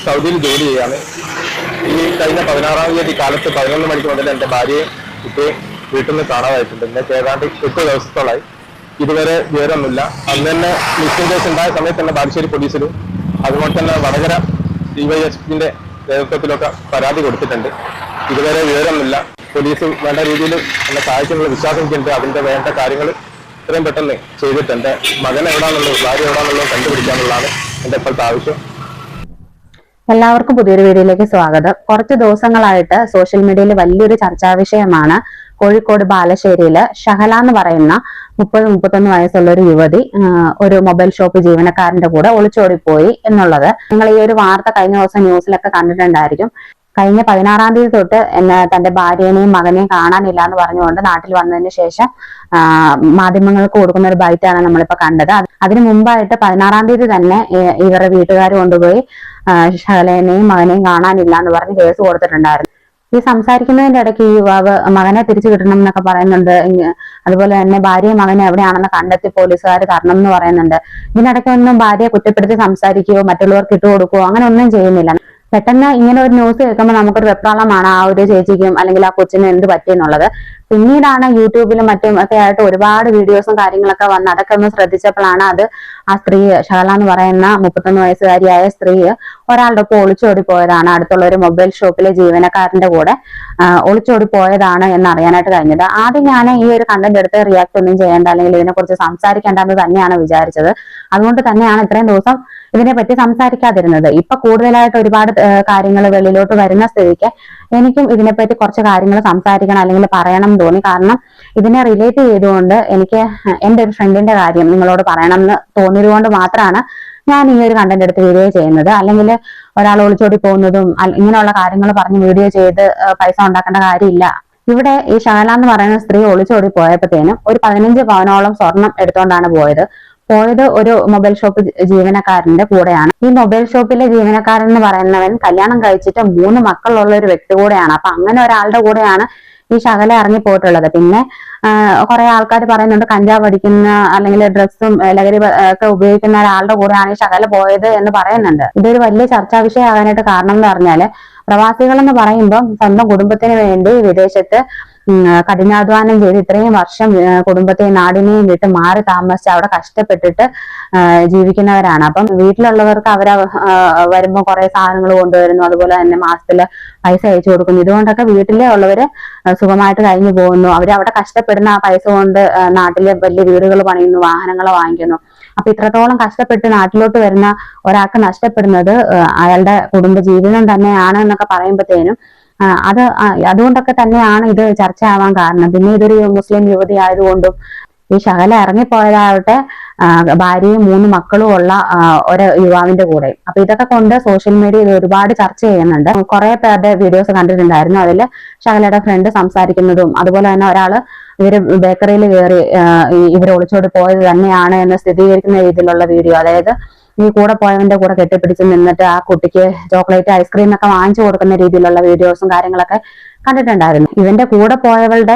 സൗദിയിൽ ജോലി ചെയ്യാണ്. ഈ കഴിഞ്ഞ 16-ാം തീയതി കാലത്ത് 11 മണിക്ക് മുതൽ എൻ്റെ ഭാര്യയെ കുട്ടിയെ വീട്ടിൽ നിന്ന് കാണാതായിട്ടുണ്ട്. ഇന്നൊക്കെ ഏതാണ്ട് 8 ദിവസത്തോളായി. ഇതുവരെ വിവരമൊന്നുമില്ല. അന്ന് തന്നെ മിസ്സിംഗ് കേസ് ഉണ്ടായ സമയത്ത് തന്നെ ബാലുശ്ശേരി പോലീസിലും അതുപോലെ തന്നെ വടകര DYSPന്റെ നേതൃത്വത്തിലൊക്കെ പരാതി കൊടുത്തിട്ടുണ്ട്. ഇതുവരെ വിവരമൊന്നുമില്ല. പോലീസ് വേണ്ട രീതിയിൽ എന്നെ സഹായിക്കുന്നുള്ള വിശ്വാസം എനിക്കുണ്ട്. അതിന്റെ വേണ്ട കാര്യങ്ങൾ ഇത്രയും പെട്ടെന്ന് ചെയ്തിട്ട് എൻ്റെ മകൻ എവിടാന്നുള്ളത്, ഭാര്യ എവിടാന്നുള്ളത് കണ്ടുപിടിക്കാന്നുള്ളതാണ് എൻ്റെ ഇപ്പോഴത്തെ ആവശ്യം. എല്ലാവർക്കും പുതിയൊരു വീഡിയോയിലേക്ക് സ്വാഗതം. കുറച്ച് ദിവസങ്ങളായിട്ട് സോഷ്യൽ മീഡിയയിൽ വലിയൊരു ചർച്ചാ വിഷയമാണ് കോഴിക്കോട് ബാലുശ്ശേരിയില് ഷഹല എന്ന് പറയുന്ന 30-31 വയസ്സുള്ള ഒരു യുവതി ഒരു മൊബൈൽ ഷോപ്പ് ജീവനക്കാരന്റെ കൂടെ ഒളിച്ചോടിപ്പോയി എന്നുള്ളത്. നിങ്ങൾ ഈ ഒരു വാർത്ത കഴിഞ്ഞ ദിവസം ന്യൂസിലൊക്കെ കണ്ടിട്ടുണ്ടായിരിക്കും. കഴിഞ്ഞ 16-ാം തീയതി തൊട്ട് തന്റെ ഭാര്യനെയും മകനെയും കാണാനില്ല എന്ന് പറഞ്ഞുകൊണ്ട് നാട്ടിൽ വന്നതിന് ശേഷം മാധ്യമങ്ങൾക്ക് കൊടുക്കുന്ന ഒരു ബൈറ്റാണ് നമ്മളിപ്പോ കണ്ടത്. അതിനു മുമ്പായിട്ട് 16-ാം തീയതി തന്നെ ഇവരുടെ വീട്ടുകാർ കൊണ്ടുപോയി ഷഹലേനെയും മകനെയും കാണാനില്ല എന്ന് പറഞ്ഞ് കേസ് കൊടുത്തിട്ടുണ്ടായിരുന്നു. ഈ സംസാരിക്കുന്നതിന്റെ ഇടയ്ക്ക് ഈ യുവാവ് മകനെ തിരിച്ചു കിട്ടണം എന്നൊക്കെ പറയുന്നുണ്ട്. അതുപോലെ തന്നെ ഭാര്യയും മകനെ എവിടെയാണെന്ന് കണ്ടെത്തി പോലീസുകാർ തരണം എന്ന് പറയുന്നുണ്ട്. ഇതിനിടയ്ക്കൊന്നും ഭാര്യയെ കുറ്റപ്പെടുത്തി സംസാരിക്കുകയോ മറ്റുള്ളവർക്ക് ഇട്ടുകൊടുക്കുകയോ അങ്ങനെ ഒന്നും ചെയ്യുന്നില്ല. പെട്ടെന്ന് ഇങ്ങനെ ഒരു ന്യൂസ് കേൾക്കുമ്പോൾ നമുക്കൊരു വെപ്രാളമാണ് ആ ഒരു ചേച്ചിക്കും അല്ലെങ്കിൽ ആ കൊച്ചിനും എന്ത് പറ്റിയെന്നുള്ളത്. പിന്നീടാണ് യൂട്യൂബിലും മറ്റും ഒക്കെ ആയിട്ട് ഒരുപാട് വീഡിയോസും കാര്യങ്ങളൊക്കെ വന്ന് അതൊക്കെ ഒന്ന് ശ്രദ്ധിച്ചപ്പോഴാണ് ആ സ്ത്രീ ഷഹല എന്ന് പറയുന്ന 31 വയസ്സുകാരിയായ സ്ത്രീ ഒരാളുടെ ഒപ്പം ഒളിച്ചോടി പോയതാണ്. അടുത്തുള്ള ഒരു മൊബൈൽ ഷോപ്പിലെ ജീവനക്കാരന്റെ കൂടെ ഒളിച്ചോടി പോയതാണ് എന്നറിയാനായിട്ട് കഴിഞ്ഞത്. ആദ്യം ഞാൻ ഈ ഒരു കണ്ടന്റ് എടുത്ത് റിയാക്ട് ഒന്നും ചെയ്യേണ്ട അല്ലെങ്കിൽ ഇതിനെക്കുറിച്ച് സംസാരിക്കേണ്ടെന്ന് തന്നെയാണ് വിചാരിച്ചത്. അതുകൊണ്ട് തന്നെയാണ് ഇത്രയും ദിവസം ഇതിനെപ്പറ്റി സംസാരിക്കാതിരുന്നത്. ഇപ്പൊ കൂടുതലായിട്ട് ഒരുപാട് കാര്യങ്ങൾ വെളിയിലോട്ട് വരുന്ന സ്ഥിതിക്ക് എനിക്കും ഇതിനെപ്പറ്റി കുറച്ച് കാര്യങ്ങൾ സംസാരിക്കണം അല്ലെങ്കിൽ പറയണം എന്ന് തോന്നി. കാരണം ഇതിനെ റിലേറ്റ് ചെയ്തുകൊണ്ട് എനിക്ക് എൻ്റെ ഒരു ഫ്രണ്ടിന്റെ കാര്യം നിങ്ങളോട് പറയണം എന്ന് തോന്നിയതുകൊണ്ട് മാത്രമാണ് ഞാൻ ഈ ഒരു കണ്ടന്റ് എടുത്ത് വീഡിയോ ചെയ്യുന്നത്. അല്ലെങ്കിൽ ഒരാൾ ഒളിച്ചോടി പോകുന്നതും ഇങ്ങനെയുള്ള കാര്യങ്ങൾ പറഞ്ഞ് വീഡിയോ ചെയ്ത് പൈസ ഉണ്ടാക്കേണ്ട കാര്യമില്ല. ഇവിടെ ഈ ഷഹല എന്ന് പറയുന്ന സ്ത്രീ ഒളിച്ചോടി പോയപ്പോഴത്തേനും ഒരു 15 പവനോളം സ്വർണം എടുത്തുകൊണ്ടാണ് പോയത് ഒരു മൊബൈൽ ഷോപ്പ് ജീവനക്കാരന്റെ കൂടെയാണ്. ഈ മൊബൈൽ ഷോപ്പിലെ ജീവനക്കാരൻ എന്ന് പറയുന്നവൻ കല്യാണം കഴിച്ചിട്ട് 3 മക്കളുള്ള ഒരു വ്യക്തി കൂടെയാണ്. അപ്പൊ അങ്ങനെ ഒരാളുടെ കൂടെയാണ് ഈ ഷഹല ഇറങ്ങിപ്പോയിട്ടുള്ളത്. പിന്നെ കുറെ ആൾക്കാർ പറയുന്നുണ്ട് കഞ്ചാവ് അടിക്കുന്ന അല്ലെങ്കിൽ ഡ്രഗ്സും ലഹരി ഒക്കെ ഉപയോഗിക്കുന്ന ഒരാളുടെ കൂടെയാണ് ഈ ഷഹല പോയത് എന്ന് പറയുന്നുണ്ട്. ഇതൊരു വലിയ ചർച്ചാ വിഷയമാകാനായിട്ട് കാരണം എന്ന് പറഞ്ഞാല് പ്രവാസികൾ എന്ന് പറയുമ്പോൾ സ്വന്തം കുടുംബത്തിന് വേണ്ടി വിദേശത്ത് കഠിനാധ്വാനം ചെയ്ത് ഇത്രയും വർഷം കുടുംബത്തെയും നാടിനെയും വിട്ട് മാറി താമസിച്ച് അവിടെ കഷ്ടപ്പെട്ടിട്ട് ജീവിക്കുന്നവരാണ്. അപ്പം വീട്ടിലുള്ളവർക്ക് അവര് വരുമ്പോ കുറെ സാധനങ്ങൾ കൊണ്ടുവരുന്നു, അതുപോലെ തന്നെ മാസത്തില് പൈസ അയച്ചു കൊടുക്കുന്നു. ഇതുകൊണ്ടൊക്കെ വീട്ടിലെ ഉള്ളവര് സുഖമായിട്ട് കഴിഞ്ഞു പോകുന്നു. അവരവിടെ കഷ്ടപ്പെടുന്ന ആ പൈസ കൊണ്ട് നാട്ടിലെ വലിയ വീടുകൾ പണിയുന്നു, വാഹനങ്ങൾ വാങ്ങിക്കുന്നു. അപ്പൊ ഇത്രത്തോളം കഷ്ടപ്പെട്ട് നാട്ടിലോട്ട് വരുന്ന ഒരാൾക്ക് നഷ്ടപ്പെടുന്നത് അയാളുടെ കുടുംബജീവിതം തന്നെയാണ് എന്നൊക്കെ പറയുമ്പോഴത്തേനും അതുകൊണ്ടൊക്കെ തന്നെയാണ് ഇത് ചർച്ചയാവാൻ കാരണം. പിന്നെ ഇതൊരു മുസ്ലിം യുവതി ആയതുകൊണ്ടും ഈ ഷഹല ഇറങ്ങിപ്പോയതാവട്ടെ ഭാര്യയും 3 മക്കളും ഉള്ള ഒരു യുവാവിന്റെ കൂടെ. അപ്പൊ ഇതൊക്കെ കൊണ്ട് സോഷ്യൽ മീഡിയയിൽ ഒരുപാട് ചർച്ച ചെയ്യുന്നുണ്ട്. കുറെ പേരുടെ വീഡിയോസ് കണ്ടിട്ടുണ്ടായിരുന്നു. അതില് ഷഹലയുടെ ഫ്രണ്ട് സംസാരിക്കുന്നതും അതുപോലെ തന്നെ ഒരാള് ഇവര് ബേക്കറിയിൽ കയറി ഇവർ ഒളിച്ചോടി പോയത് തന്നെയാണ് എന്ന് സ്ഥിരീകരിക്കുന്ന രീതിയിലുള്ള വീഡിയോ, അതായത് ഈ കൂടെ പോയവന്റെ കൂടെ കെട്ടിപ്പിടിച്ച് നിന്നിട്ട് ആ കുട്ടിക്ക് ചോക്ലേറ്റ് ഐസ്ക്രീം ഒക്കെ വാങ്ങിച്ചു കൊടുക്കുന്ന രീതിയിലുള്ള വീഡിയോസും കാര്യങ്ങളൊക്കെ കണ്ടിട്ടുണ്ടായിരുന്നു. ഇവന്റെ കൂടെ പോയവളുടെ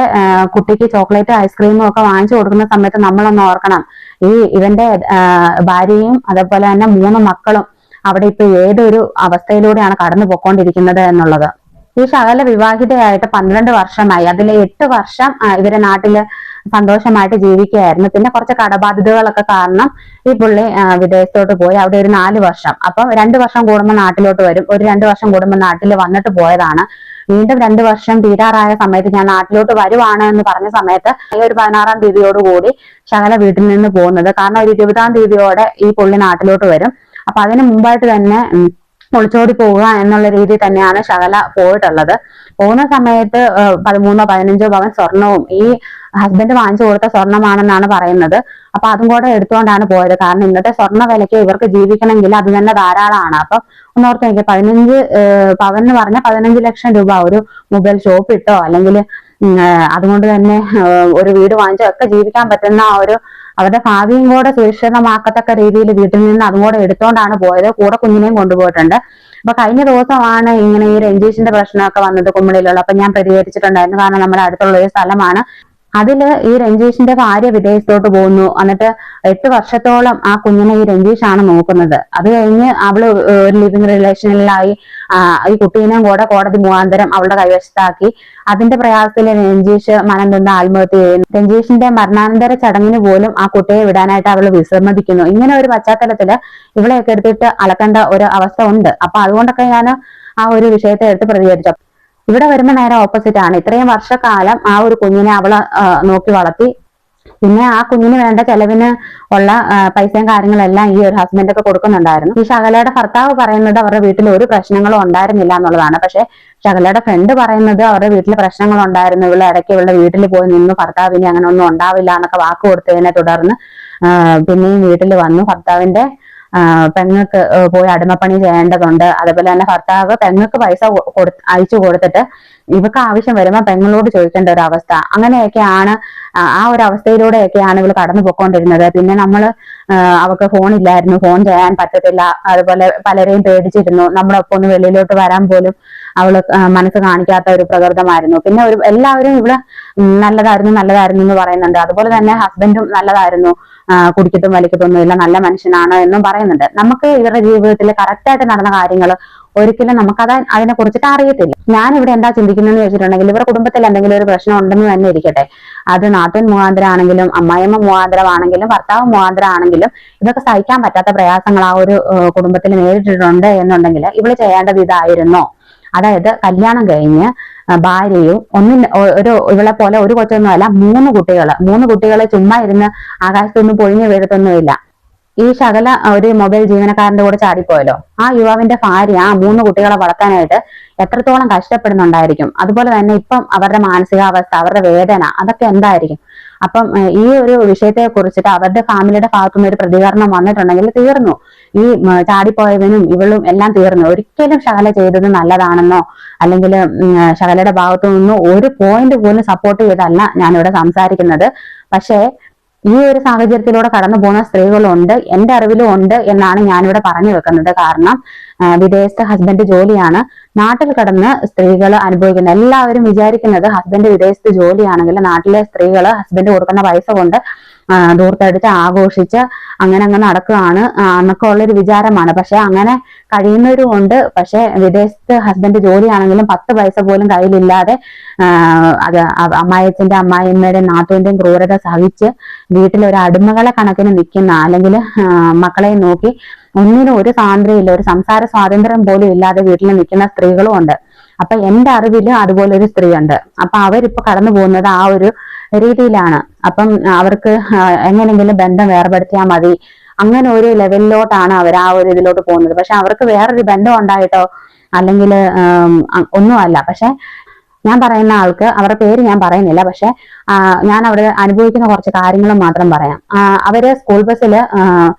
കുട്ടിക്ക് ചോക്ലേറ്റ് ഐസ്ക്രീമും ഒക്കെ വാങ്ങിച്ചു കൊടുക്കുന്ന സമയത്ത് നമ്മളൊന്ന് ഓർക്കണം, ഇവന്റെ ഭാര്യയും അതേപോലെ തന്നെ 3 മക്കളും അവിടെ ഇപ്പൊ ഏതൊരു അവസ്ഥയിലൂടെയാണ് കടന്നു പൊക്കോണ്ടിരിക്കുന്നത് എന്നുള്ളത്. ഈ ഷഹല വിവാഹിതയായിട്ട് 12 വർഷമായി. അതിലെ 8 വർഷം ഇവരെ നാട്ടില് സന്തോഷമായിട്ട് ജീവിക്കുകയായിരുന്നു. പിന്നെ കുറച്ച് കടബാധ്യതകളൊക്കെ കാരണം ഈ പുള്ളി വിദേശത്തോട്ട് പോയി. അവിടെ ഒരു 4 വർഷം, അപ്പം 2 വർഷം കൂടുമ്പോൾ നാട്ടിലോട്ട് വരും. ഒരു 2 വർഷം കൂടുമ്പോൾ നാട്ടിൽ വന്നിട്ട് പോയതാണ്. വീണ്ടും 2 വർഷം തീരാറായ സമയത്ത് ഞാൻ നാട്ടിലോട്ട് വരുവാണ് എന്ന് പറഞ്ഞ സമയത്ത് ഒരു 16-ാം തീയതിയോടുകൂടി ഷഹല വീട്ടിൽ നിന്ന് പോകുന്നത്. കാരണം ഒരു 20-ാം തീയതിയോടെ ഈ പുള്ളി നാട്ടിലോട്ട് വരും. അപ്പൊ അതിന് മുമ്പായിട്ട് തന്നെ ഒളിച്ചോടി പോവുക എന്നുള്ള രീതിയിൽ തന്നെയാണ് ഷഹല പോയിട്ടുള്ളത്. പോകുന്ന സമയത്ത് 13-15 പവൻ സ്വർണവും ഈ ഹസ്ബൻഡ് വാങ്ങിച്ചു കൊടുത്ത സ്വർണമാണെന്നാണ് പറയുന്നത്. അപ്പൊ അതും കൂടെ എടുത്തുകൊണ്ടാണ് പോയത്. കാരണം ഇന്നത്തെ സ്വർണ്ണ വിലയ്ക്ക് ഇവർക്ക് ജീവിക്കണമെങ്കിൽ അത് തന്നെ ധാരാളമാണ്. അപ്പൊ ഒന്നോർത്ത് നോക്കിയ 15 പവൻ എന്ന് പറഞ്ഞാൽ 15 ലക്ഷം രൂപ ഒരു മൊബൈൽ ഷോപ്പ് ഇട്ടോ അല്ലെങ്കിൽ അതുകൊണ്ട് തന്നെ ഒരു വീട് വാങ്ങിച്ചോ ഒക്കെ ജീവിക്കാൻ പറ്റുന്ന അവരുടെ ഭാവിയും കൂടെ സുരക്ഷിതമാക്കത്തക്ക രീതിയിൽ വീട്ടിൽ നിന്ന് അതും കൂടെ എടുത്തോണ്ടാണ് പോയത്. കൂടെ കുഞ്ഞിനെയും കൊണ്ടുപോയിട്ടുണ്ട്. അപ്പൊ കഴിഞ്ഞ ദിവസമാണ് ഇങ്ങനെ ഈ രഞ്ജീഷിന്റെ പ്രശ്നമൊക്കെ വന്നത് കുമ്മളിയിലുള്ള. അപ്പൊ ഞാൻ പ്രതികരിച്ചിട്ടുണ്ടായിരുന്നു. കാരണം നമ്മുടെ അടുത്തുള്ള ഒരു സ്ഥലമാണ്. അതില് ഈ രഞ്ജീഷിന്റെ ഭാര്യ വിദേശത്തോട്ട് പോകുന്നു. എന്നിട്ട് 8 വർഷത്തോളം ആ കുഞ്ഞിനെ ഈ രഞ്ജീഷാണ് നോക്കുന്നത്. അത് കഴിഞ്ഞ് അവള് ഒരു ലിവിങ് റിലേഷനിലായി. ഈ കുട്ടീനെയും കൂടെ കോടതി മുഖാന്തരം അവളുടെ കൈവശത്താക്കി. അതിന്റെ പ്രയാസത്തിൽ രഞ്ജീഷ് മനം തൊന്ന് ആത്മഹത്യ ചെയ്യുന്നു. രഞ്ജീഷിന്റെ മരണാനന്തര ചടങ്ങിന് പോലും ആ കുട്ടിയെ വിടാനായിട്ട് അവള് വിസമ്മതിക്കുന്നു. ഇങ്ങനെ ഒരു പശ്ചാത്തലത്തില് ഇവളെയൊക്കെ എടുത്തിട്ട് അലക്കേണ്ട ഒരു അവസ്ഥ ഉണ്ട്. അപ്പൊ അതുകൊണ്ടൊക്കെ ഞാൻ ആ ഒരു വിഷയത്തെ എടുത്ത് പ്രതികരിച്ചു. ഇവിടെ വരുമ്പോൾ നേരെ ഓപ്പോസിറ്റ് ആണ്. ഇത്രയും വർഷക്കാലം ആ ഒരു കുഞ്ഞിനെ അവള് നോക്കി വളർത്തി. പിന്നെ ആ കുഞ്ഞിന് വേണ്ട ചെലവിന് ഉള്ള പൈസയും കാര്യങ്ങളെല്ലാം ഈ ഒരു ഹസ്ബൻഡ് ഒക്കെ കൊടുക്കുന്നുണ്ടായിരുന്നു. ഈ ശകലയുടെ ഭർത്താവ് പറയുന്നത് അവരുടെ വീട്ടിൽ ഒരു പ്രശ്നങ്ങളും ഉണ്ടായിരുന്നില്ല എന്നുള്ളതാണ്. പക്ഷെ ശകലയുടെ ഫ്രണ്ട് പറയുന്നത് അവരുടെ വീട്ടിൽ പ്രശ്നങ്ങൾ ഉണ്ടായിരുന്നു. ഇവളെ ഇടയ്ക്ക് ഇവളുടെ വീട്ടിൽ പോയി നിന്നു. ഭർത്താവിന് അങ്ങനെ ഒന്നും ഉണ്ടാവില്ല എന്നൊക്കെ വാക്ക് കൊടുത്തതിനെ തുടർന്ന് പിന്നെയും വീട്ടിൽ വന്നു. ഭർത്താവിന്റെ പെങ്ങൾക്ക് പോയി അടിമപ്പണി ചെയ്യേണ്ടതുണ്ട്. അതുപോലെ തന്നെ ഭർത്താവ് പെങ്ങൾക്ക് പൈസ അയച്ചു കൊടുത്തിട്ട് ഇവക്ക് ആവശ്യം വരുമ്പോൾ പെങ്ങളോട് ചോദിക്കേണ്ട ഒരു അവസ്ഥ. അങ്ങനെയൊക്കെയാണ്, ആ ഒരു അവസ്ഥയിലൂടെയൊക്കെയാണ് ഇവൾ കടന്നു പോയിക്കൊണ്ടിരുന്നത്. പിന്നെ അവക്ക് ഫോണില്ലായിരുന്നു, ഫോൺ ചെയ്യാൻ പറ്റത്തില്ല. അതുപോലെ പലരെയും പേടിച്ചിരുന്നു. നമ്മളൊപ്പം ഒന്ന് വെളിയിലോട്ട് വരാൻ പോലും അവള് മനസ്സ് കാണിക്കാത്ത ഒരു പ്രകൃതമായിരുന്നു. പിന്നെ എല്ലാവരും ഇവിടെ നല്ലതായിരുന്നു എന്ന് പറയുന്നുണ്ട്. അതുപോലെ തന്നെ ഹസ്ബൻഡും നല്ലതായിരുന്നു, കുടിക്കത്തും വലിക്കത്തൊന്നും ഇല്ല, നല്ല മനുഷ്യനാണ് എന്നും പറയുന്നുണ്ട്. നമുക്ക് ഇവരുടെ ജീവിതത്തിൽ കറക്റ്റായിട്ട് നടന്ന കാര്യങ്ങൾ ഒരിക്കലും നമുക്കത് അതിനെ കുറിച്ചിട്ട് അറിയത്തില്ല. ഞാൻ ഇവിടെ എന്താ ചിന്തിക്കുന്നതെന്ന് വെച്ചിട്ടുണ്ടെങ്കിൽ, ഇവരുടെ കുടുംബത്തിൽ എന്തെങ്കിലും ഒരു പ്രശ്നം ഉണ്ടെന്ന് തന്നെ ഇരിക്കട്ടെ, അത് നാട്ടിൻ മുഖാന്തരമാണെങ്കിലും അമ്മായിയമ്മ മുഖാന്തരമാണെങ്കിലും ഭർത്താവ് മുഖാന്തരമാണെങ്കിലും ഇതൊക്കെ സഹിക്കാൻ പറ്റാത്ത പ്രയാസങ്ങൾ ആ ഒരു കുടുംബത്തിൽ നേരിട്ടിട്ടുണ്ട് എന്നുണ്ടെങ്കിൽ ഇവള് ചെയ്യേണ്ടത് ഇതായിരുന്നോ? അതായത് കല്യാണം കഴിഞ്ഞ് ഭാര്യയും ഇവളെ പോലെ ഒരു കൊച്ചൊന്നുമല്ല, 3 കുട്ടികളെ ചുമ്മാ ഇരുന്ന് ആകാശത്തൊന്നും പൊഴിഞ്ഞു വീഴത്തൊന്നുമില്ല. ഈ ശകല ഒരു മൊബൈൽ ജീവനക്കാരന്റെ കൂടെ ചാടിപ്പോയല്ലോ, ആ യുവാവിന്റെ ഭാര്യ ആ 3 കുട്ടികളെ വളർത്താനായിട്ട് എത്രത്തോളം കഷ്ടപ്പെടുന്നുണ്ടായിരിക്കും. അതുപോലെ തന്നെ ഇപ്പം അവരുടെ മാനസികാവസ്ഥ, അവരുടെ വേദന, അതൊക്കെ എന്തായിരിക്കും? അപ്പം ഈ ഒരു വിഷയത്തെ കുറിച്ചിട്ട് അവരുടെ ഫാമിലിയുടെ ഭാഗത്തുനിന്ന് ഒരു പ്രതികരണം വന്നിട്ടുണ്ടെങ്കിൽ തീർന്നു. ഈ ചാടിപ്പോയവനും ഇവളും എല്ലാം തീർന്നു. ഒരിക്കലും ശകല ചെയ്തത് നല്ലതാണെന്നോ അല്ലെങ്കിൽ ശകലയുടെ ഭാഗത്തു നിന്നും ഒരു പോയിന്റ് പോലും സപ്പോർട്ട് ചെയ്തല്ല ഞാനിവിടെ സംസാരിക്കുന്നത്. പക്ഷേ ഈ ഒരു സാഹചര്യത്തിലൂടെ കടന്നു പോകുന്ന സ്ത്രീകളുണ്ട്, എന്റെ അറിവിലും ഉണ്ട് എന്നാണ് ഞാനിവിടെ പറഞ്ഞു വെക്കുന്നത്. കാരണം വിദേശത്തെ ഹസ്ബൻഡ് ജോലിയാണ്, നാട്ടിൽ കടന്ന് സ്ത്രീകൾ അനുഭവിക്കുന്നത്. എല്ലാവരും വിചാരിക്കുന്നത് ഹസ്ബൻഡ് വിദേശത്ത് ജോലിയാണെങ്കിൽ നാട്ടിലെ സ്ത്രീകൾ ഹസ്ബൻഡ് കൊടുക്കുന്ന പൈസ കൊണ്ട് ദൂർത്തടിച്ച് ആഘോഷിച്ച് അങ്ങനെ നടക്കുകയാണ് എന്നൊക്കെ ഉള്ളൊരു വിചാരമാണ്. പക്ഷെ അങ്ങനെ കഴിയുന്നവരും ഉണ്ട്. പക്ഷെ വിദേശത്ത് ഹസ്ബൻഡ് ജോലിയാണെങ്കിലും 10 പൈസ പോലും കയ്യിലില്ലാതെ അത് അമ്മായിയച്ഛന്റെ അമ്മായിയമ്മയുടെ നാത്തൂന്റെയും ക്രൂരത സഹിച്ച് വീട്ടിൽ ഒരു അടിമകളെ കണക്കിന് നിൽക്കുന്ന, അല്ലെങ്കിൽ മക്കളെ നോക്കി ഒന്നിനും ഒരു സ്വാതന്ത്ര്യമില്ല, ഒരു സംസാര സ്വാതന്ത്ര്യം പോലും ഇല്ലാതെ വീട്ടിൽ നിൽക്കുന്ന സ്ത്രീകളും ഉണ്ട്. അപ്പൊ എന്റെ അറിവില് അതുപോലെ ഒരു സ്ത്രീ ഉണ്ട്. അപ്പൊ അവരിപ്പോ കടന്നു പോകുന്നത് ആ ഒരു രീതിയിലാണ്. അപ്പം അവർക്ക് എങ്ങനെങ്കിലും ബന്ധം വേർപെടുത്തിയാൽ മതി, അങ്ങനെ ഒരു ലെവലിലോട്ടാണ് അവർ ആ ഒരു ഇതിലോട്ട് പോകുന്നത്. പക്ഷെ അവർക്ക് വേറൊരു ബന്ധം ഉണ്ടായിട്ടോ അല്ലെങ്കിൽ ഒന്നുമല്ല. പക്ഷെ ഞാൻ പറയുന്ന ആൾക്ക്, അവരുടെ പേര് ഞാൻ പറയുന്നില്ല, പക്ഷെ ഞാൻ അവിടെ അനുഭവിക്കുന്ന കുറച്ച് കാര്യങ്ങൾ മാത്രം പറയാം. അവര് സ്കൂൾ ബസ്സില്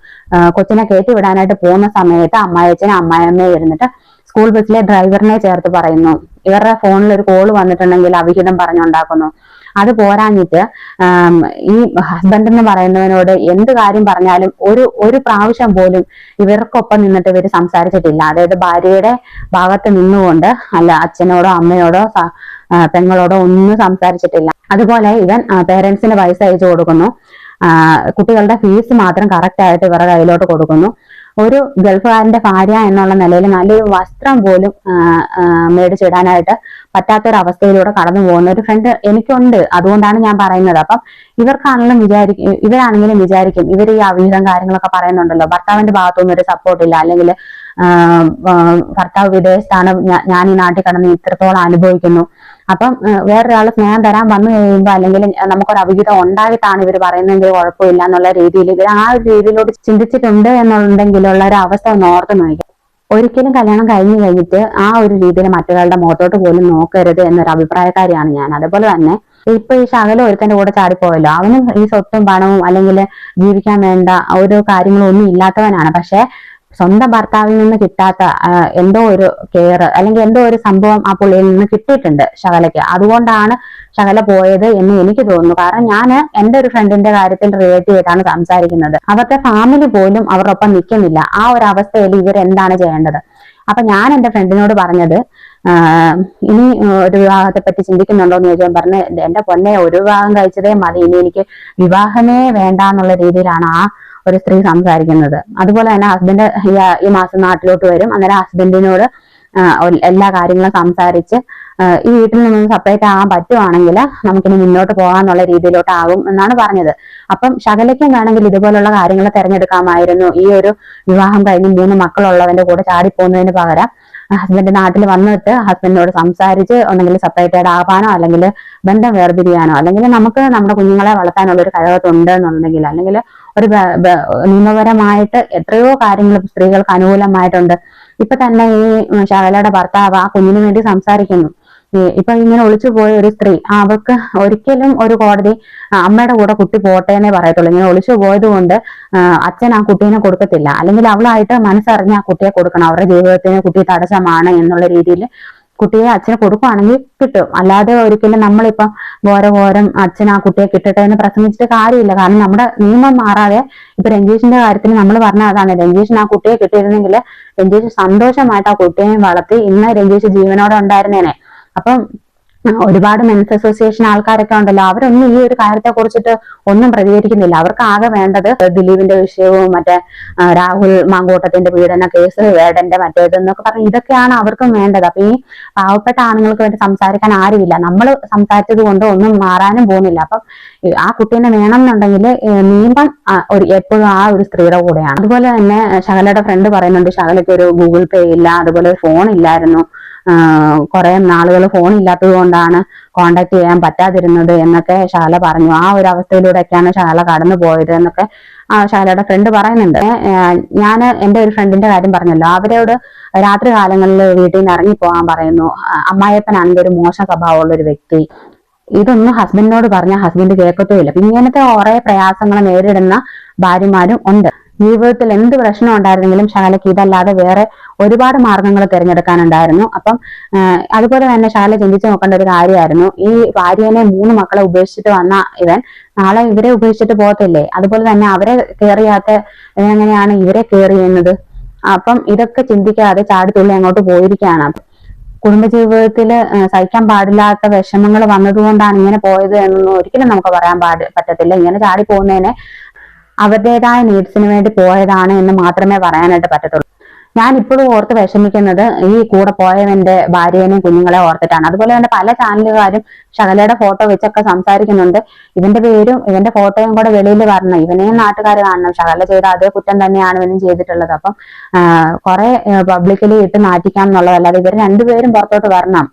കൊച്ചിനെ കയറ്റി വിടാനായിട്ട് പോകുന്ന സമയത്ത് അമ്മായിയച്ഛനും അമ്മായിയമ്മയും ഇരുന്നിട്ട് സ്കൂൾ ബസ്സിലെ ഡ്രൈവറിനെ ചേർത്ത് പറയുന്നു. ഇവരുടെ ഫോണിൽ ഒരു കോള് വന്നിട്ടുണ്ടെങ്കിൽ അവിഹിതം പറഞ്ഞുണ്ടാക്കുന്നു. അത് പോരാഞ്ഞിട്ട് ഈ ഹസ്ബൻഡ് എന്ന് പറയുന്നവനോട് എന്ത് കാര്യം പറഞ്ഞാലും ഒരു പ്രാവശ്യം പോലും ഇവർക്കൊപ്പം നിന്നിട്ട് ഇവർ സംസാരിച്ചിട്ടില്ല. അതായത് ഭാര്യയുടെ ഭാഗത്ത് നിന്നുകൊണ്ട്, അല്ല അച്ഛനോടോ അമ്മയോടോ പെങ്ങളോടോ ഒന്നും സംസാരിച്ചിട്ടില്ല. അതുപോലെ ഇവൻ പേരൻസിന് പൈസ അയച്ചു കൊടുക്കുന്നു, കുട്ടികളുടെ ഫീസ് മാത്രം കറക്റ്റ് ആയിട്ട് ഇവരുടെ കയ്യിലോട്ട് കൊടുക്കുന്നു. ഒരു ഗൾഫുകാരന്റെ ഭാര്യ എന്നുള്ള നിലയിൽ നല്ലൊരു വസ്ത്രം പോലും മേടിച്ചിടാനായിട്ട് പറ്റാത്തൊരവസ്ഥയിലൂടെ കടന്നു പോകുന്ന ഒരു ഫ്രണ്ട് എനിക്കുണ്ട്. അതുകൊണ്ടാണ് ഞാൻ പറയുന്നത്. അപ്പം ഇവരാണെങ്കിലും വിചാരിക്കും ഇവർ ഈ അവിഹിതം കാര്യങ്ങളൊക്കെ പറയുന്നുണ്ടല്ലോ, ഭർത്താവിന്റെ ഭാഗത്തുനിന്ന് ഒരു സപ്പോർട്ട് ഇല്ല, അല്ലെങ്കിൽ ഭർത്താവ് വിദേശത്താണ്, ഞാൻ ഈ നാട്ടിൽ കടന്ന് ഇത്രത്തോളം അനുഭവിക്കുന്നു. അപ്പം വേറൊരാൾ സ്നേഹം തരാൻ വന്നു കഴിയുമ്പോൾ, അല്ലെങ്കിൽ നമുക്കൊരു അവിഹിതം ഉണ്ടായിട്ടാണ് ഇവർ പറയുന്നതെങ്കിൽ കുഴപ്പമില്ല എന്നുള്ള രീതിയിൽ ഇവർ ആ ഒരു രീതിയിലോട്ട് ചിന്തിച്ചിട്ടുണ്ട് എന്നുണ്ടെങ്കിലുള്ള ഒരു അവസ്ഥ ഒന്ന് ഓർത്ത് നോക്കുക. ഒരിക്കലും കല്യാണം കഴിഞ്ഞിട്ട് ആ ഒരു രീതിയിൽ മറ്റൊരാളുടെ മുഖത്തോട്ട് പോലും നോക്കരുത് എന്നൊരു അഭിപ്രായക്കാരിയാണ് ഞാൻ. അതുപോലെ തന്നെ ഇപ്പൊ ഈ ശകലം ഒരുത്തന്റെ കൂടെ ചാടിപ്പോയല്ലോ, അവനും ഈ സ്വത്തും പണവും അല്ലെങ്കിൽ ജീവിക്കാൻ വേണ്ട ഓരോ കാര്യങ്ങളും ഒന്നും ഇല്ലാത്തവനാണ്. പക്ഷെ സ്വന്തം ഭർത്താവിൽ നിന്ന് കിട്ടാത്ത എന്തോ ഒരു കെയർ അല്ലെങ്കിൽ എന്തോ ഒരു സംഭവം ആ പുള്ളിയിൽ നിന്ന് കിട്ടിയിട്ടുണ്ട് ശകലയ്ക്ക്. അതുകൊണ്ടാണ് ശകല പോയത് എന്ന് എനിക്ക് തോന്നുന്നു. കാരണം ഞാൻ എന്റെ ഒരു ഫ്രണ്ടിന്റെ കാര്യത്തിൽ റിലേറ്റ് ചെയ്താണ് സംസാരിക്കുന്നത്. അവരുടെ ഫാമിലി പോലും അവരോടൊപ്പം നിൽക്കുന്നില്ല. ആ ഒരു അവസ്ഥയിൽ ഇവരെന്താണ് ചെയ്യേണ്ടത്? അപ്പൊ ഞാൻ എന്റെ ഫ്രണ്ടിനോട് പറഞ്ഞത്, ഇനി ഒരു വിവാഹത്തെ പറ്റി ചിന്തിക്കുന്നുണ്ടോ എന്ന് ചോദിച്ചാൽ പറഞ്ഞ് എന്റെ പൊന്നെ ഒരു വിവാഹം കഴിച്ചതേ മതി, ഇനി എനിക്ക് വിവാഹമേ വേണ്ട എന്നുള്ള രീതിയിലാണ് ആ ഒരു സ്ത്രീ സംസാരിക്കുന്നത്. അതുപോലെ തന്നെ ഹസ്ബൻഡ് ഈ മാസം നാട്ടിലോട്ട് വരും. അന്നേരം ഹസ്ബൻഡിനോട് എല്ലാ കാര്യങ്ങളും സംസാരിച്ച് ഈ വീട്ടിൽ നിന്ന് സെപ്പറേറ്റ് ആകാൻ പറ്റുവാണെങ്കിൽ നമുക്കിനി മുന്നോട്ട് പോകാന്നുള്ള രീതിയിലോട്ടാകും എന്നാണ് പറഞ്ഞത്. അപ്പം ശകലയ്ക്കും വേണമെങ്കിൽ ഇതുപോലുള്ള കാര്യങ്ങൾ തിരഞ്ഞെടുക്കാമായിരുന്നു. ഈ ഒരു വിവാഹം കഴിഞ്ഞ് 3 മക്കളുള്ളവന്റെ കൂടെ ചാടിപ്പോകുന്നതിന് പകരം ഹസ്ബൻഡ് നാട്ടിൽ വന്നിട്ട് ഹസ്ബൻഡിനോട് സംസാരിച്ച് ഒന്നെങ്കിൽ സെപ്പറേറ്റഡ് ആവാനോ അല്ലെങ്കിൽ ബന്ധം വേർപിരിയാനോ അല്ലെങ്കിൽ നമുക്ക് നമ്മുടെ കുഞ്ഞുങ്ങളെ വളർത്താനുള്ള ഒരു കഴിവത്തുണ്ട് എന്നുണ്ടെങ്കിൽ അല്ലെങ്കിൽ ഒരു നിയമപരമായിട്ട് എത്രയോ കാര്യങ്ങൾ സ്ത്രീകൾക്ക് അനുകൂലമായിട്ടുണ്ട്. ഇപ്പൊ തന്നെ ഈ ശകലയുടെ ഭർത്താവ് ആ കുഞ്ഞിന് വേണ്ടി സംസാരിക്കുന്നു. ഇപ്പൊ ഇങ്ങനെ ഒളിച്ചു പോയ ഒരു സ്ത്രീ അവർക്ക് ഒരിക്കലും ഒരു കോടതി അമ്മയുടെ കൂടെ കുട്ടി പോട്ടെ എന്നേ പറയത്തുള്ളൂ. ഇങ്ങനെ ഒളിച്ചു പോയത് കൊണ്ട് അച്ഛൻ ആ കുട്ടീനെ കൊടുക്കത്തില്ല, അല്ലെങ്കിൽ അവളായിട്ട് മനസ്സറിഞ്ഞ് ആ കുട്ടിയെ കൊടുക്കണം. അവരുടെ ജീവിതത്തിന് കുട്ടി തടസ്സമാണ് എന്നുള്ള രീതിയിൽ കുട്ടിയെ അച്ഛന് കൊടുക്കുകയാണെങ്കിൽ കിട്ടും. അല്ലാതെ ഒരിക്കലും നമ്മളിപ്പം ഘോരം അച്ഛൻ ആ കുട്ടിയെ കിട്ടട്ടെ എന്ന് പ്രസംഗിച്ചിട്ട് കാര്യമില്ല. കാരണം നമ്മുടെ നിയമം മാറാതെ ഇപ്പൊ രഞ്ജീഷിന്റെ കാര്യത്തിൽ നമ്മൾ പറഞ്ഞ അതാണ്, രഞ്ജീഷിന് ആ കുട്ടിയെ കിട്ടിയിരുന്നെങ്കിൽ രഞ്ജീഷ് സന്തോഷമായിട്ട് ആ കുട്ടിയെ വളർത്തി ഇന്ന് രഞ്ജീഷ് ജീവനോടെ ഉണ്ടായിരുന്നേനെ. അപ്പം ഒരുപാട് മെൻസ് അസോസിയേഷൻ ആൾക്കാരൊക്കെ ഉണ്ടല്ലോ, അവരൊന്നും ഈ ഒരു കാര്യത്തെ കുറിച്ചിട്ട് ഒന്നും പ്രതികരിക്കുന്നില്ല. അവർക്ക് ആകെ വേണ്ടത് ദിലീപിന്റെ വിഷയവും മറ്റേ രാഹുൽ മാങ്കൂട്ടത്തിന്റെ പീഡന കേസ്, വേടന്റെ മറ്റേതെന്നൊക്കെ പറഞ്ഞ് ഇതൊക്കെയാണ് അവർക്കും വേണ്ടത്. അപ്പൊ ഈ പാവപ്പെട്ട ആണുങ്ങൾക്ക് വേണ്ടി സംസാരിക്കാൻ ആരുമില്ല. നമ്മൾ സംസാരിച്ചത് കൊണ്ട് ഒന്നും മാറാനും പോകുന്നില്ല. അപ്പം ആ കുട്ടീനെ വേണം എന്നുണ്ടെങ്കിൽ നിയമം എപ്പോഴും ആ ഒരു സ്ത്രീയുടെ കൂടെയാണ്. അതുപോലെ തന്നെ ശകലയുടെ ഫ്രണ്ട് പറയുന്നുണ്ട് ശകലയ്ക്ക് ഒരു ഗൂഗിൾ പേ ഇല്ല, അതുപോലെ ഫോൺ ഇല്ലായിരുന്നു, കുറെ നാളുകൾ ഫോൺ ഇല്ലാത്തത് കൊണ്ടാണ് കോണ്ടാക്ട് ചെയ്യാൻ പറ്റാതിരുന്നത് എന്നൊക്കെ ശാല പറഞ്ഞു. ആ ഒരു അവസ്ഥയിലൂടെയൊക്കെയാണ് ശാല കടന്നു പോയത് എന്നൊക്കെ ശാലയുടെ ഫ്രണ്ട് പറയുന്നുണ്ട്. ഞാൻ എന്റെ ഒരു ഫ്രണ്ടിന്റെ കാര്യം പറഞ്ഞല്ലോ, അവരോട് രാത്രി കാലങ്ങളിൽ വീട്ടിൽ നിന്ന് ഇറങ്ങിപ്പോകാൻ പറയുന്നു. അമ്മായിയപ്പനാണെങ്കിൽ ഒരു മോശം സ്വഭാവമുള്ള ഒരു വ്യക്തി. ഇതൊന്നും ഹസ്ബൻഡിനോട് പറഞ്ഞാൽ ഹസ്ബൻഡ് കേൾക്കത്തുമില്ല. ഇങ്ങനത്തെ കുറെ പ്രയാസങ്ങൾ നേരിടുന്ന ഭാര്യമാരും ഉണ്ട്. ജീവിതത്തിൽ എന്ത് പ്രശ്നം ഉണ്ടായിരുന്നെങ്കിലും ശാലയ്ക്ക് ഇതല്ലാതെ വേറെ ഒരുപാട് മാർഗങ്ങൾ തിരഞ്ഞെടുക്കാനുണ്ടായിരുന്നു. അപ്പം അതുപോലെ തന്നെ ശാല ചിന്തിച്ചു നോക്കേണ്ട ഒരു കാര്യമായിരുന്നു, ഈ ഭാര്യനെ 3 മക്കളെ ഉപേക്ഷിച്ചിട്ട് വന്ന ഇവൻ നാളെ ഇവരെ ഉപേക്ഷിച്ചിട്ട് പോകത്തില്ലേ? അതുപോലെ തന്നെ അവരെ കയറിയാത്ത എങ്ങനെയാണ് ഇവരെ കെയർ ചെയ്യുന്നത്? അപ്പം ഇതൊക്കെ ചിന്തിക്കാതെ ചാടിത്തുള്ളി അങ്ങോട്ട് പോയിരിക്കുകയാണ്. കുടുംബജീവിതത്തിൽ സഹിക്കാൻ പാടില്ലാത്ത വിഷമങ്ങൾ വന്നതുകൊണ്ടാണ് ഇങ്ങനെ പോയത് എന്നൊന്നും ഒരിക്കലും നമുക്ക് പറയാൻ പറ്റത്തില്ല. ഇങ്ങനെ ചാടി പോകുന്നതിനെ അവരുടേതായ നീഡ്സിന് വേണ്ടി പോയതാണ് എന്ന് മാത്രമേ പറയാനായിട്ട് പറ്റത്തുള്ളൂ. ഞാൻ ഇപ്പോഴും ഓർത്ത് വിഷമിക്കുന്നത് ഈ കൂടെ പോയവന്റെ ഭാര്യനെയും കുഞ്ഞുങ്ങളെ ഓർത്തിട്ടാണ്. അതുപോലെ തന്നെ പല ചാനലുകാരും ശകലയുടെ ഫോട്ടോ വെച്ചൊക്കെ സംസാരിക്കുന്നുണ്ട്. ഇവന്റെ പേരും ഇവന്റെ ഫോട്ടോയും കൂടെ വെളിയിൽ വരണം, ഇവനെയും നാട്ടുകാർ കാണണം, ശകല ചെയ്ത അതേ കുറ്റം തന്നെയാണ് ഇവനും ചെയ്തിട്ടുള്ളത്. അപ്പം കുറെ പബ്ലിക്കലി ഇട്ട് നാറ്റിക്കാം എന്നുള്ളതല്ലാതെ ഇവർ രണ്ടുപേരും പുറത്തോട്ട് വരണം.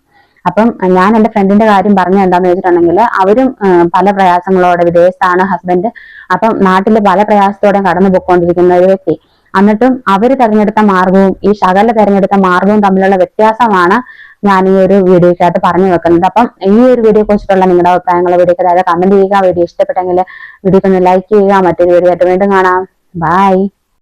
അപ്പം ഞാൻ എന്റെ ഫ്രണ്ടിന്റെ കാര്യം പറഞ്ഞ എന്താന്ന് വെച്ചിട്ടുണ്ടെങ്കിൽ അവരും പല പ്രയാസങ്ങളോടെ വിദേശത്താണ് ഹസ്ബൻഡ്. അപ്പം നാട്ടില് പല പ്രയാസത്തോടെ കടന്നു പോയിക്കൊണ്ടിരിക്കുന്ന ഒരു വ്യക്തി. എന്നിട്ടും അവര് തെരഞ്ഞെടുത്ത മാർഗവും ഈ ശകല തെരഞ്ഞെടുത്ത മാർഗവും തമ്മിലുള്ള വ്യത്യാസമാണ് ഞാൻ ഈ ഒരു വീഡിയോക്കകത്ത് പറഞ്ഞു വെക്കുന്നത്. അപ്പം ഈ ഒരു വീഡിയോ കുറിച്ചിട്ടുള്ള നിങ്ങളുടെ അഭിപ്രായങ്ങൾ വീഡിയോക്ക് അതായത് കമന്റ് ചെയ്യുക. വീഡിയോ ഇഷ്ടപ്പെട്ടെങ്കിൽ വീഡിയോക്ക് ഒന്ന് ലൈക്ക് ചെയ്യുക. മറ്റൊരു വീഡിയോ ആയിട്ട് വീണ്ടും കാണാം. ബൈ.